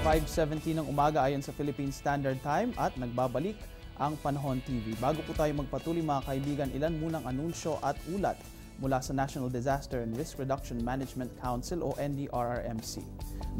5:17 ng umaga ayon sa Philippine Standard Time at nagbabalik ang Panahon TV. Bago po tayo magpatuloy mga kaibigan, ilan munang anunsyo at ulat mula sa National Disaster and Risk Reduction Management Council o NDRRMC.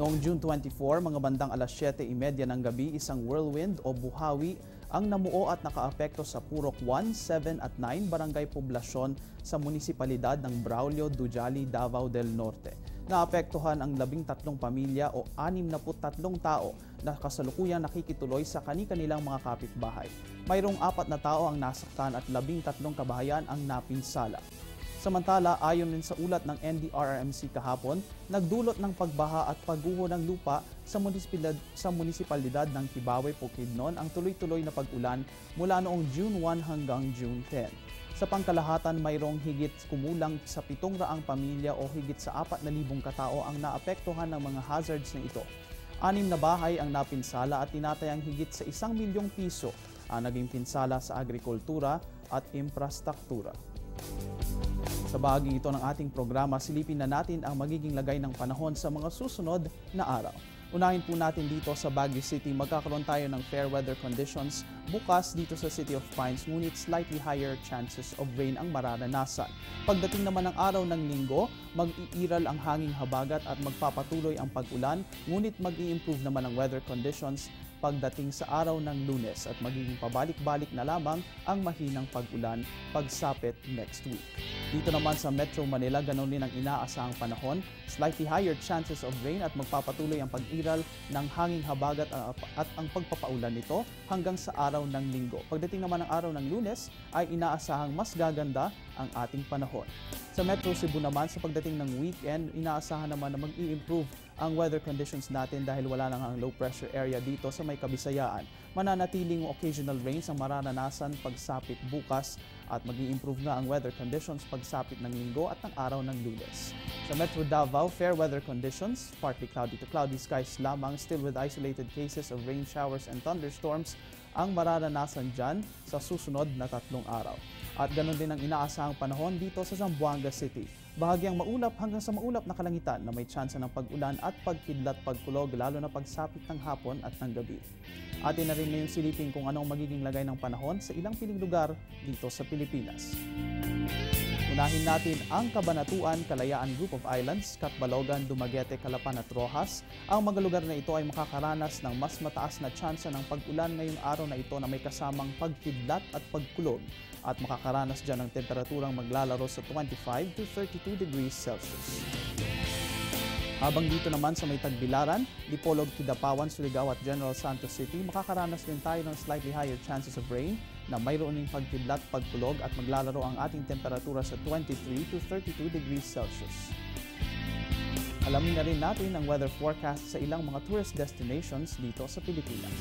Noong June 24, mga bandang alas 7:30 ng gabi, isang whirlwind o buhawi ang namuo at nakaapekto sa Purok 1, 7 at 9 barangay poblasyon sa munisipalidad ng Braulio, Dujali, Davao del Norte. Naapektuhan ang 13 pamilya o 63 tao na kasalukuyang nakikituloy sa kani-kanilang mga kapitbahay. Mayroong 4 na tao ang nasaktan at 13 kabahayan ang napinsala. Samantala, ayon din sa ulat ng NDRRMC kahapon, nagdulot ng pagbaha at pagguho ng lupa sa munisipalidad ng Kibawe, Bukidnon ang tuloy-tuloy na pag-ulan mula noong June 1 hanggang June 10. Sa pangkalahatan, mayroong higit kumulang sa 700 pamilya o higit sa 4,000 katao ang naapektuhan ng mga hazards na ito. 6 na bahay ang napinsala at tinatayang higit sa 1 milyong piso ang naging pinsala sa agrikultura at infrastruktura. Sa bahagi ito ng ating programa, silipin na natin ang magiging lagay ng panahon sa mga susunod na araw. Unahin po natin dito sa Baguio City, magkakaroon tayo ng fair weather conditions bukas dito sa City of Pines, ngunit slightly higher chances of rain ang mararanasan. Pagdating naman ng araw ng Linggo, mag-iiral ang hanging habagat at magpapatuloy ang pag-ulan, ngunit mag-i-improve naman ang weather conditions pagdating sa araw ng Lunes at magiging pabalik-balik na lamang ang mahinang pag-ulan pagsapit next week. Dito naman sa Metro Manila, ganoon din ang inaasahang panahon, slightly higher chances of rain at magpapatuloy ang pag-iral ng hanging habagat at ang pagpapaulan nito hanggang sa araw ng Linggo. Pagdating naman ng araw ng Lunes ay inaasahang mas gaganda ang ating panahon. Sa Metro Cebu naman, sa pagdating ng weekend, inaasahan naman na mag-i-improve ang weather conditions natin dahil wala nang ang low pressure area dito sa may Kabisayaan. Mananatiling occasional rains ang mararanasan pagsapit bukas at mag-i-improve na ang weather conditions pagsapit ng Linggo at ng araw ng Lunes. Sa Metro Davao, fair weather conditions, partly cloudy to cloudy skies lamang, still with isolated cases of rain showers and thunderstorms ang mararanasan dyan sa susunod na 3 araw. At ganoon din ang inaasahang panahon dito sa Zamboanga City. Bahagyang maulap hanggang sa maulap na kalangitan na may tsansa ng pag-ulan at pagkidlat pagkulog lalo na pagsapit ng hapon at ng gabi. Atin na rin ngayong silipin kung anong magiging lagay ng panahon sa ilang piling lugar dito sa Pilipinas. Unahin natin ang Cabanatuan, Kalayaan Group of Islands, Catbalogan, Dumaguete, Calapan at Rojas. Ang mga lugar na ito ay makakaranas ng mas mataas na tsansa ng pag-ulan ngayong araw na ito na may kasamang pagkidlat at pagkulog at makakaranas dyan ng temperaturang maglalaro sa 25 to 32 degrees Celsius. Habang dito naman sa may Tagbilaran, Dipolog, Kidapawan, Surigao at General Santos City, makakaranas din tayo ng slightly higher chances of rain na mayroon ding pagkidlat, pagkulog at maglalaro ang ating temperatura sa 23 to 32 degrees Celsius. Alamin na rin natin ang weather forecast sa ilang mga tourist destinations dito sa Pilipinas.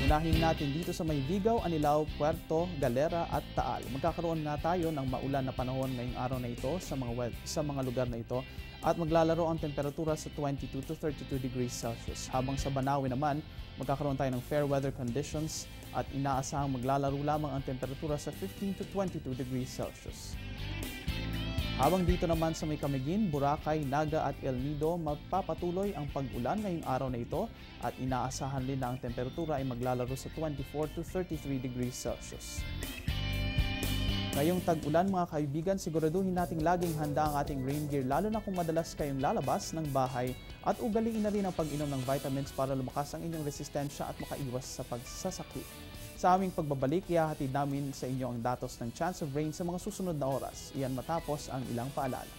Unahin natin dito sa may Vigaw, Anilao, Puerto, Galera at Taal. Magkakaroon nga tayo ng maulan na panahon ngayong araw na ito sa mga lugar na ito at maglalaro ang temperatura sa 22 to 32 degrees Celsius. Habang sa Banawe naman, magkakaroon tayo ng fair weather conditions at inaasahang maglalaro lamang ang temperatura sa 15 to 22 degrees Celsius. Habang dito naman sa may Camiguin, Boracay, Naga at El Nido, magpapatuloy ang pag-ulan ngayong araw na ito at inaasahan din na ang temperatura ay maglalaro sa 24 to 33 degrees Celsius. Ngayong tag-ulan mga kaibigan, siguraduhin nating laging handa ang ating rain gear lalo na kung madalas kayong lalabas ng bahay at ugaliin na rin ang pag-inom ng vitamins para lumakas ang inyong resistensya at makaiwas sa pagsasakit. Sa aming pagbabalik, ihahatid namin sa inyo ang datos ng chance of rain sa mga susunod na oras. Iyan matapos ang ilang paalala.